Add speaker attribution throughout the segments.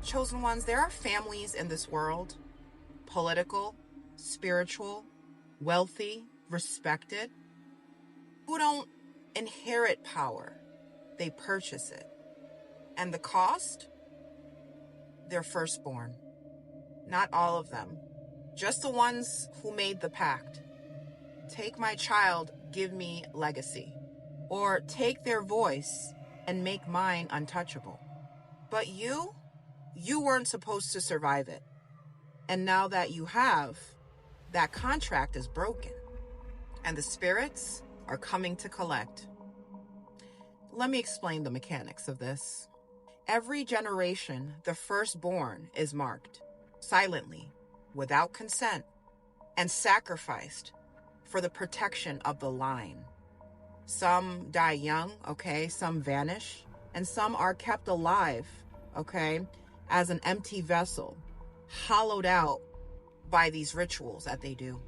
Speaker 1: Chosen ones, there are families in this world, political, spiritual, wealthy, respected, who don't inherit power. They purchase it. And the cost? Their firstborn. Not all of them. Just the ones who made the pact. Take my child, give me legacy. Or take their voice and make mine untouchable. But you weren't supposed to survive it. And now that you have, that contract is broken. And the spirits are coming to collect. Let me explain the mechanics of this. Every generation, the firstborn is marked silently, without consent, and sacrificed for the protection of the line. Some die young, okay? Some vanish. And some are kept alive, okay? As an empty vessel, hollowed out by these rituals that they do.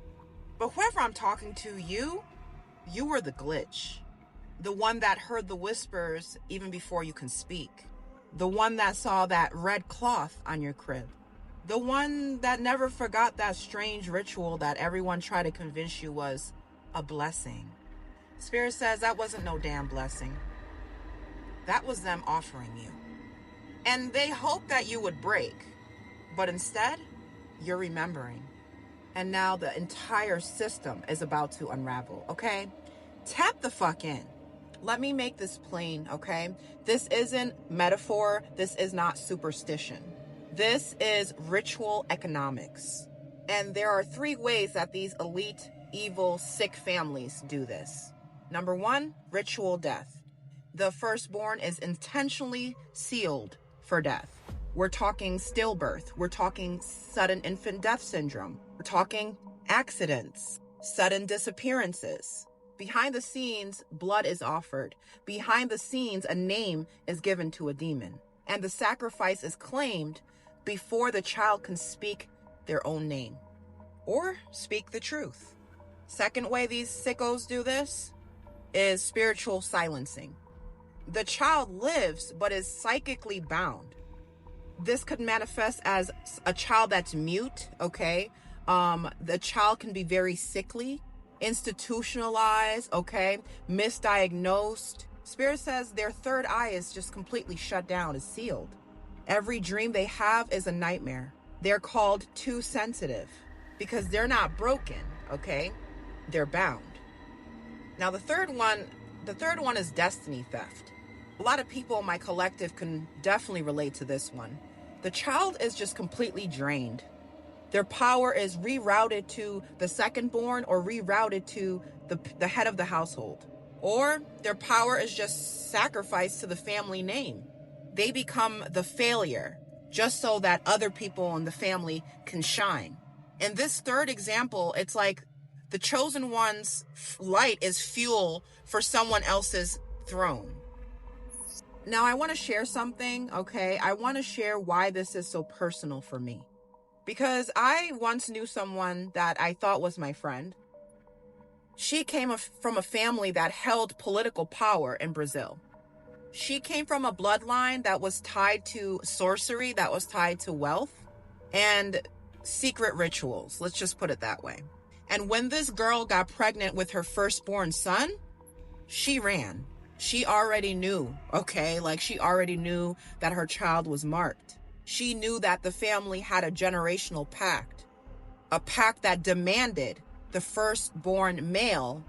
Speaker 1: But whoever I'm talking to, you were the glitch. The one that heard the whispers even before you can speak. The one that saw that red cloth on your crib. The one that never forgot that strange ritual that everyone tried to convince you was a blessing. Spirit says that wasn't no damn blessing. That was them offering you. And they hoped that you would break. But instead, you're remembering. And now the entire system is about to unravel, okay? Tap the fuck in. Let me make this plain, okay? This isn't metaphor. This is not superstition. This is ritual economics. And there are 3 ways that these elite, evil, sick families do this. Number 1, ritual death. The firstborn is intentionally sealed for death. We're talking stillbirth. We're talking sudden infant death syndrome. We're talking accidents, sudden disappearances. Behind the scenes, blood is offered. Behind the scenes, a name is given to a demon. And the sacrifice is claimed before the child can speak their own name or speak the truth. Second way these sickos do this is spiritual silencing. The child lives but is psychically bound. This could manifest as a child that's mute, okay? The child can be very sickly, institutionalized, okay? Misdiagnosed. Spirit says their third eye is just completely shut down, is sealed. Every dream they have is a nightmare. They're called too sensitive because they're not broken, okay? They're bound. Now the third one is destiny theft. A lot of people in my collective can definitely relate to this one. The child is just completely drained. Their power is rerouted to the secondborn or rerouted to the head of the household. Or their power is just sacrificed to the family name. They become the failure just so that other people in the family can shine. In this third example, it's like the chosen one's light is fuel for someone else's throne. Now, I want to share something, okay? I want to share why this is so personal for me. Because I once knew someone that I thought was my friend. She came from a family that held political power in Brazil. She came from a bloodline that was tied to sorcery, that was tied to wealth, and secret rituals. Let's just put it that way. And when this girl got pregnant with her firstborn son, she ran. She already knew, okay? Like, she already knew that her child was marked. She knew that the family had a generational pact, a pact that demanded the firstborn male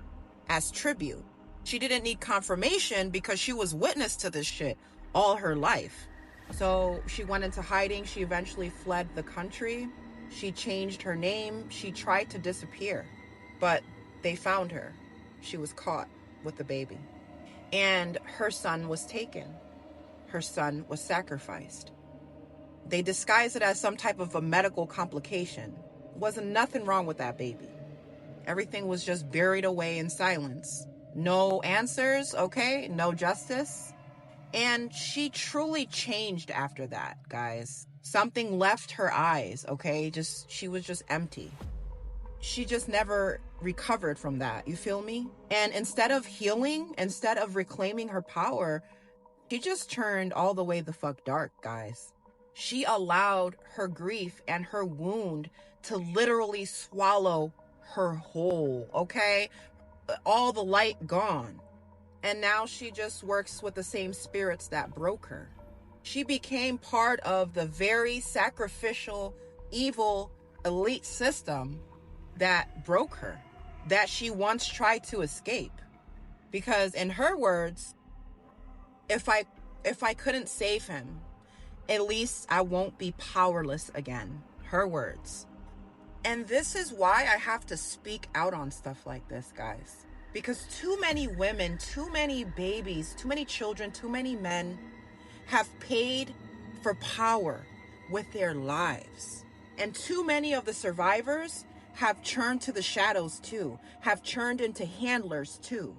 Speaker 1: as tribute. She didn't need confirmation because she was witness to this shit all her life. So she went into hiding. She eventually fled the country. She changed her name. She tried to disappear, but they found her. She was caught with the baby. And her son was taken. Her son was sacrificed. They disguised it as some type of a medical complication. Wasn't nothing wrong with that baby. Everything was just buried away in silence. No answers, okay? No justice. And she truly changed after that, guys. Something left her eyes, okay? She was just empty. She just never recovered from that. You feel me? And instead of healing, instead of reclaiming her power, she just turned all the way the fuck dark, guys. She allowed her grief and her wound to literally swallow her whole, okay? All the light gone. And now she just works with the same spirits that broke her. She became part of the very sacrificial, evil, elite system that broke her, that she once tried to escape. Because in her words, if I couldn't save him, at least I won't be powerless again. Her words. And this is why I have to speak out on stuff like this, guys. Because too many women, too many babies, too many children, too many men have paid for power with their lives. And too many of the survivors have turned to the shadows too, have turned into handlers too.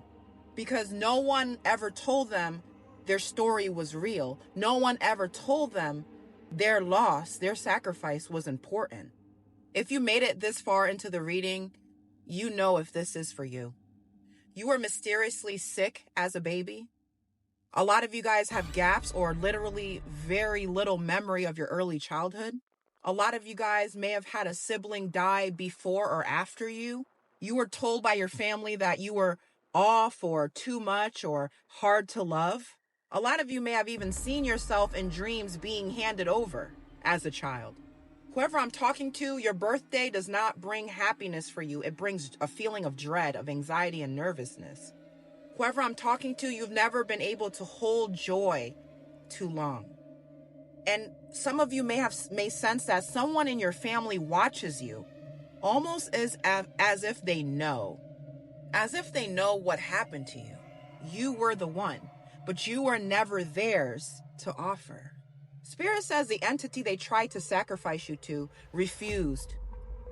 Speaker 1: Because no one ever told them their story was real. No one ever told them their loss, their sacrifice was important. If you made it this far into the reading, you know if this is for you. You were mysteriously sick as a baby. A lot of you guys have gaps or literally very little memory of your early childhood. A lot of you guys may have had a sibling die before or after you. You were told by your family that you were off or too much or hard to love. A lot of you may have even seen yourself in dreams being handed over as a child. Whoever I'm talking to, your birthday does not bring happiness for you. It brings a feeling of dread, of anxiety, and nervousness. Whoever I'm talking to, you've never been able to hold joy too long. And some of you may sense that someone in your family watches you, almost as if they know. As if they know what happened to you. You were the one, but you were never theirs to offer. Spirit says the entity they tried to sacrifice you to refused.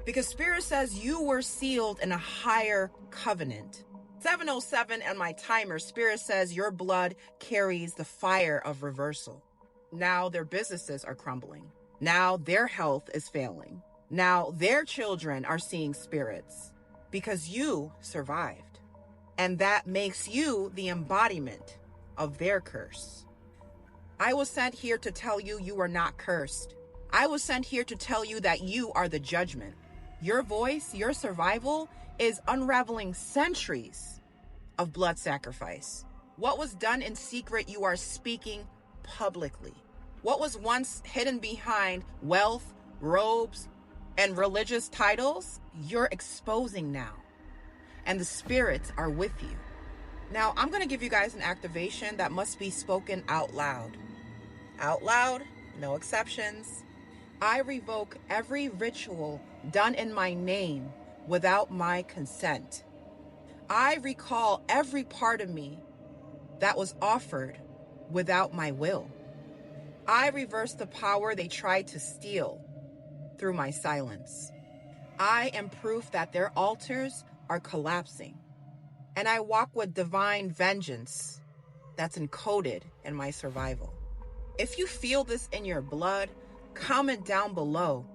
Speaker 1: Because Spirit says you were sealed in a higher covenant. 7:07 on my timer, Spirit says your blood carries the fire of reversal. Now their businesses are crumbling. Now their health is failing. Now their children are seeing spirits. Because you survived. And that makes you the embodiment of their curse. I was sent here to tell you you are not cursed. I was sent here to tell you that you are the judgment. Your voice, your survival is unraveling centuries of blood sacrifice. What was done in secret, you are speaking publicly. What was once hidden behind wealth, robes, and religious titles, you're exposing now. And the spirits are with you. Now, I'm going to give you guys an activation that must be spoken out loud. Out loud, no exceptions. I revoke every ritual done in my name without my consent. I recall every part of me that was offered without my will. I reverse the power they tried to steal through my silence. I am proof that their altars are collapsing. And I walk with divine vengeance that's encoded in my survival. If you feel this in your blood, comment down below.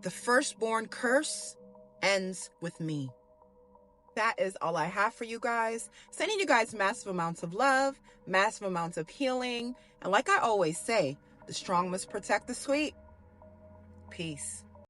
Speaker 1: The firstborn curse ends with me. That is all I have for you guys. Sending you guys massive amounts of love, massive amounts of healing. And like I always say, the strong must protect the sweet. Peace.